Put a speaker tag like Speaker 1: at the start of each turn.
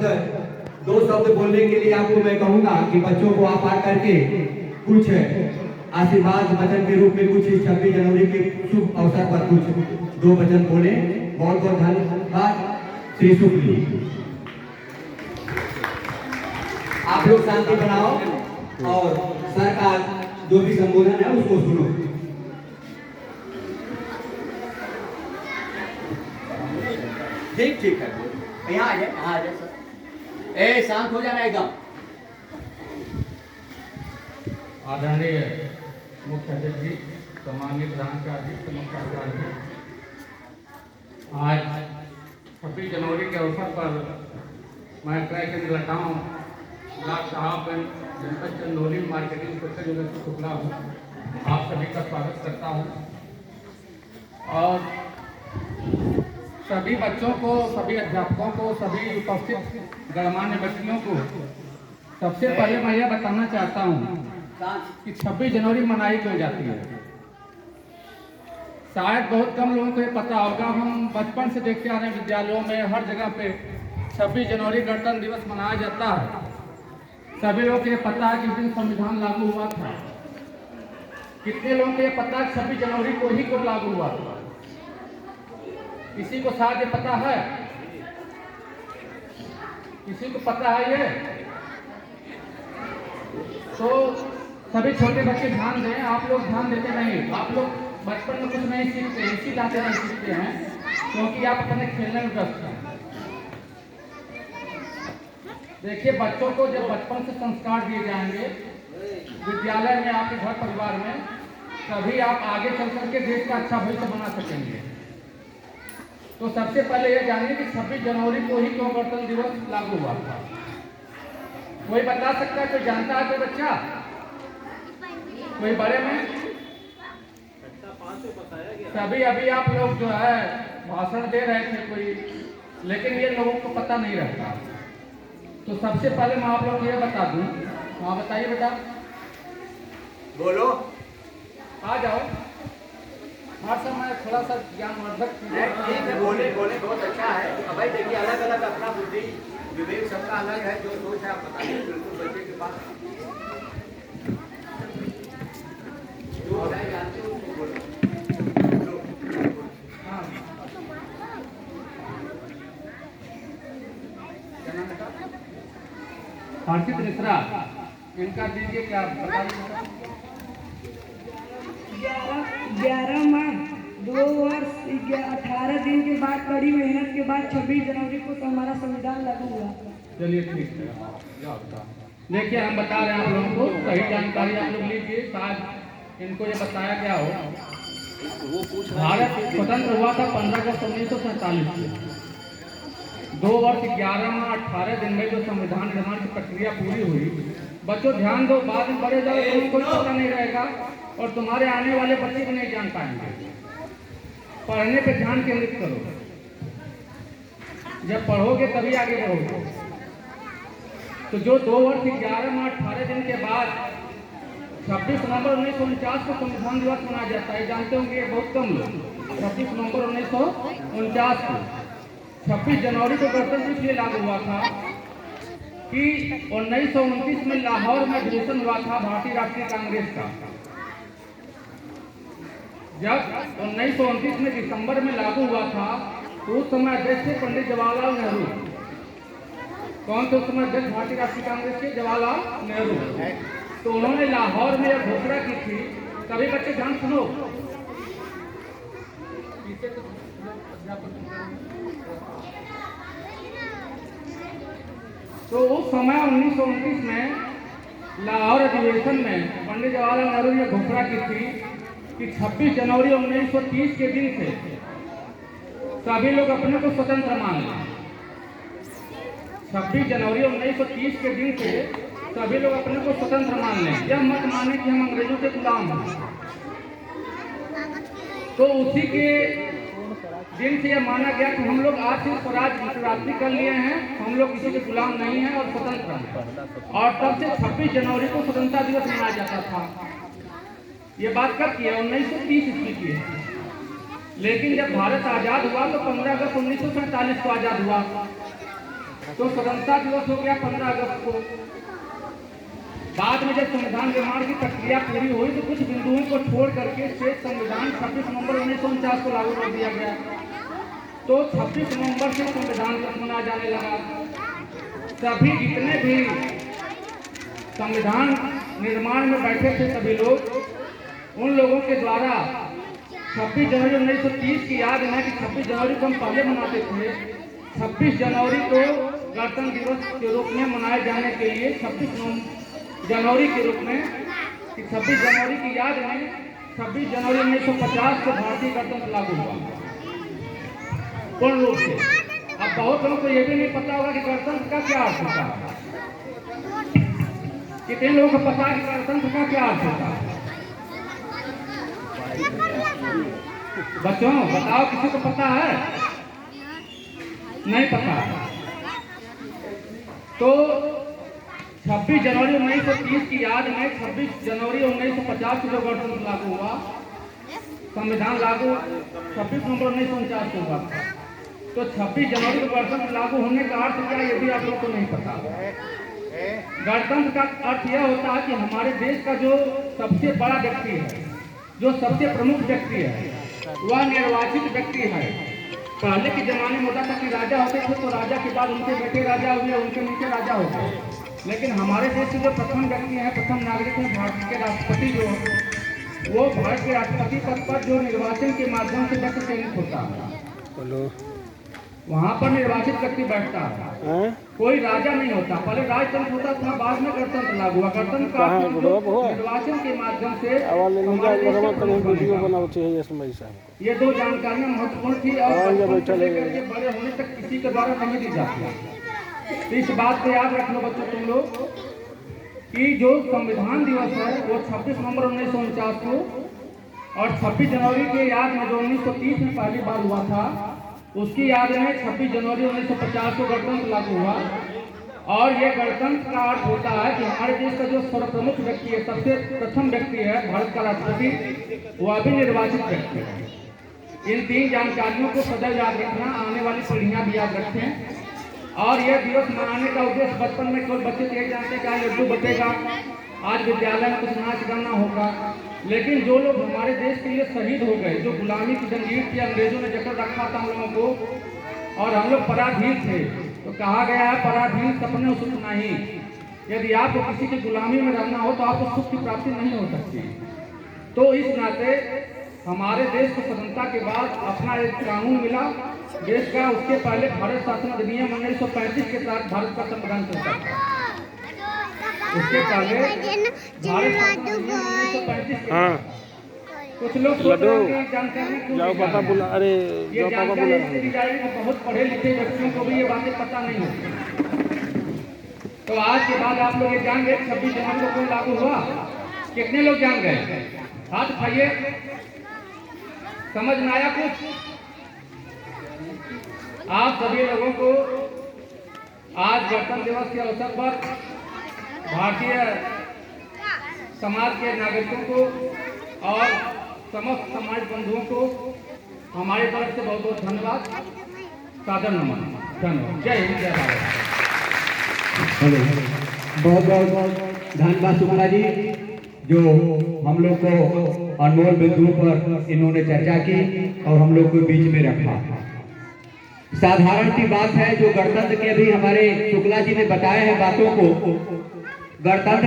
Speaker 1: दो शब्द बोलने के लिए आपको मैं कहूंगा कि बच्चों को आप आकर के कुछ आशीर्वाद वचन के रूप में कुछ 26 जनवरी के शुभ अवसर पर कुछ दो वचन बोले। बहुत बहुत धन्यवाद। श्री शुक्ली, आप लोग शांति बनाओ और सर का जो भी संबोधन है उसको सुनो। ठीक ठीक है, यहाँ आ जाए सर। ए शांत हो जाना एकदम।
Speaker 2: आदरणीय मुख्य अतिथि, सम्मानित प्रांताध्यक्ष, मुख्य अधिकारी, आज 26 जनवरी के अवसर पर मैं क्रय केंद्र लखनऊ ब्लॉक साहबगंज जनपद Chandauli marketing sector university Shukla हूँ। आप सभी का स्वागत करता हूँ और सभी बच्चों को, सभी अध्यापकों को, सभी उपस्थित गणमान्य व्यक्तियों को सबसे पहले मैं यह बताना चाहता हूँ कि 26 जनवरी मनाई क्यों जाती है। शायद बहुत कम लोगों को ये पता होगा। हम बचपन से देखते आ रहे हैं विद्यालयों में हर जगह पे 26 जनवरी गणतंत्र दिवस मनाया जाता है। सभी लोगों को ये पता है कि उस दिन संविधान लागू हुआ था। कितने लोगों को ये पता है 26 जनवरी को ही कब लागू हुआ था? किसी को शायद ये पता है? किसी को पता है ये? तो सभी छोटे बच्चे ध्यान दें। आप लोग ध्यान देते नहीं। आप लोग बचपन में कुछ नहीं सीखते, इसी बातें नहीं सीखते हैं क्योंकि आप अपने खेलने में व्यस्त हैं। देखिए, बच्चों को जब बचपन से संस्कार दिए जाएंगे विद्यालय में, आपके घर परिवार में, तभी आप आगे चल करके देश का अच्छा भविष्य बना सकेंगे। तो सबसे पहले यह जानिए कि 26 जनवरी को ही क्यों गणतंत्र दिवस लागू हुआ था। कोई बता सकता है? कोई जानता है? कोई बच्चा? कोई बड़े में? सभी अभी आप लोग जो है भाषण दे रहे थे कोई, लेकिन ये लोगों को पता नहीं रहता। तो सबसे पहले मैं आप लोग ये बता दूं। हाँ बताइए बेटा,
Speaker 1: बोलो,
Speaker 2: आ जाओ। हर समय थोड़ा सा ज्ञानवर्धक
Speaker 1: ठीक है, बोले बोले, बहुत अच्छा है। भाई देखिए, अलग अलग अपना बुद्धि विवेक सबका अलग है। जो सोच है आप बताइए, बिल्कुल बच्चे के पास जो है जानते हो उसको बोलो।
Speaker 2: हाँ, हर्षित मिश्रा, इनका दीजिए, क्या बताइए।
Speaker 3: 11 माह 2 वर्ष 18 दिन के बाद, कड़ी मेहनत के बाद 26 जनवरी को हमारा संविधान लागू हुआ।
Speaker 2: चलिए ठीक है। देखिए, हम बता रहे हैं आप लोगों को, सही जानकारी आप लोग लीजिए। शायद इनको ये बताया गया हो। भारत स्वतंत्र हुआ था 15 अगस्त 1947 में। 2 वर्ष 11 माह 18 दिन में जो संविधान निर्माण की प्रक्रिया पूरी हुई। बच्चों ध्यान दो, बाद में बड़े जाओ तो कोई पता नहीं रहेगा और तुम्हारे आने वाले बच्चे भी नहीं जान पाएंगे। पढ़ने पे ध्यान केंद्रित करो। जब पढ़ोगे तभी आगे बढ़ोगे। तो जो 2 वर्ष 11 माह 18 दिन के बाद 26 नवंबर 1949 को संविधान दिवस मनाया जाता है, जानते होंगे बहुत कम लोग। 26 नवंबर 1949 को 26 जनवरी को गणतंत्र इसलिए लागू हुआ था कि 1929 में लाहौर में अधिवेशन हुआ था भारतीय राष्ट्रीय कांग्रेस का। जब 1929 में दिसंबर में लागू हुआ था तो उस समय अध्यक्ष थे पंडित जवाहरलाल नेहरू। कौन थे उस समय अध्यक्ष भारतीय राष्ट्रीय कांग्रेस के? जवाहरलाल नेहरू। तो उन्होंने लाहौर में यह घोषणा की थी। सभी बच्चे ध्यान सुनो। तो उस समय 1929 में लाहौर अधिवेशन में पंडित जवाहरलाल नेहरू ने घोषणा की थी कि 26 जनवरी 1930 के दिन से सभी लोग अपने को स्वतंत्र मान लें। 26 जनवरी 1930 के दिन से सभी लोग अपने को स्वतंत्र मान लें। यह मत माने कि हम अंग्रेजों के गुलाम हैं। तो उसी के दिन से यह माना गया कि हम लोग आज से स्वराज प्राप्ति कर लिए हैं, हम लोग किसी के गुलाम नहीं हैं और स्वतंत्र हैं। और तब से 26 जनवरी को स्वतंत्रता दिवस मनाया जाता था। ये बात कब की है? 1930 ईस्वी की है। लेकिन जब भारत आजाद हुआ तो 15 अगस्त 1947 को आजाद हुआ। तो स्वतंत्रता दिवस हो गया 15 अगस्त को। बाद में जब संविधान निर्माण की प्रक्रिया पूरी हुई तो कुछ बिंदुओं को छोड़ करके शेष संविधान 26 नवंबर 1949 को लागू कर दिया गया। तो 26 नवंबर से संविधान दिवस मनाया जाने लगा। सभी जितने भी संविधान निर्माण में बैठे थे सभी लोग, उन लोगों के द्वारा 26 जनवरी 1930 की याद में कि 26 जनवरी को हम पहले मनाते थे, 26 जनवरी को गणतंत्र दिवस के रूप में मनाए जाने के लिए 26 जनवरी के रूप में कि 26 जनवरी की याद में 26 जनवरी 1950 को भारतीय गणतंत्र लागू हुआ पूर्ण रूप से। अब बहुत लोगों को यह भी नहीं पता होगा कि गणतंत्र का क्या अर्थ होता है। कितने लोगों को पता है कि गणतंत्र का क्या अर्थ होता है? बच्चों बताओ, किसी को पता है? नहीं पता। तो 26 जनवरी 1930 की याद में 26 जनवरी 1950 को जो गणतंत्र लागू हुआ, संविधान लागू 26 नवंबर 1949 को हुआ। तो 26 जनवरी को गणतंत्र लागू होने का अर्थ क्या, ये भी आप लोगों को नहीं पता। गणतंत्र का अर्थ यह होता है कि हमारे देश का जो सबसे बड़ा व्यक्ति है, जो सबसे प्रमुख व्यक्ति है, वह निर्वाचित व्यक्ति है। पहले के जमाने में होता था कि राजा होते थे तो राजा के बाद उनके बेटे राजा हुए, उनके नीचे राजा हो गए। लेकिन हमारे देश के जो प्रथम व्यक्ति हैं, प्रथम नागरिक हैं, भारत के राष्ट्रपति जो है, वो भारत के राष्ट्रपति पद पर जो निर्वाचन के माध्यम से व्यक्ति चयनित होता है, वहाँ पर निर्वाचित व्यक्ति बैठता है। कोई राजा नहीं होता। पहले राजतंत्र होता था, बाद में गणतंत्र लागू हुआ। गणतंत्र का निर्वाचन के माध्यम से ये दो जानकारियां महत्वपूर्ण थी और बचपन से लेकर के बड़े होने तक किसी के द्वारा नहीं दी जाती। इस बात को याद रख लो बच्चों तुम लोग कि जो संविधान दिवस है वो 26 नवंबर 1949 को और 26 जनवरी के याद में जो 1930 में पहली बार हुआ था, उसकी याद में 26 जनवरी 1950 को गणतंत्र लागू हुआ। और ये गणतंत्र का अर्थ होता है कि हमारे देश का जो सर्वप्रमुख व्यक्ति है, सबसे प्रथम व्यक्ति है भारत का राष्ट्रपति, वह भी निर्वाचित व्यक्ति है। इन तीन जानकारियों को सदैव याद रखना, आने वाली पीढ़ियां भी याद रखें। और यह दिवस मनाने का उद्देश्य बचपन में केवल बच्चे यही जानते हैं कि आज लड्डू बटेगा, आज विद्यालय में कुछ नाच गाना होगा। लेकिन जो लोग हमारे देश के लिए शहीद हो गए, जो गुलामी की जंजीर थी, अंग्रेजों ने जकड़ रखा था हम लोगों को और हम लोग पराधीन थे, तो कहा गया है पराधीन सपने सुख नहीं। यदि आपको किसी की गुलामी में रहना हो तो आपको सुख की प्राप्ति नहीं हो सकती। तो इस नाते हमारे देश को स्वतंत्रता के बाद अपना एक कानून मिला देश का। उसके पहले भारत शासन अधिनियम 1935 के तहत भारत का संविधान चलता था। उसके पहले भारत शासन अधिनियम 1935 कुछ लोग जानकारी ये जानकारी इससे दी जाएगी कि बहुत पढ़े लिखे व्यक्तियों को भी ये बातें पता नहीं होती। तो आज के बाद आप लोग ये जान गए 26 जनवरी को क्यों लागू हुआ। कितने लोग जान गए? हाथ उठाइए। समझ में आया कुछ? आप सभी लोगों को आज गणतंत्र दिवस के अवसर पर भारतीय समाज के नागरिकों को और समस्त समाज बंधुओं को हमारी तरफ से बहुत बहुत धन्यवाद, सादर नमन। धन्यवाद। जय हिंद, जय भारत।
Speaker 1: बहुत बहुत धन्यवाद शुक्ला जी, जो हम लोग को अनमोल बिंदुओं पर इन्होंने चर्चा की और हम लोग को बीच में रखा। साधारण सी बात है जो गणतंत्र के भी हमारे शुक्ला जी ने बताए हैं बातों को। गणतंत्र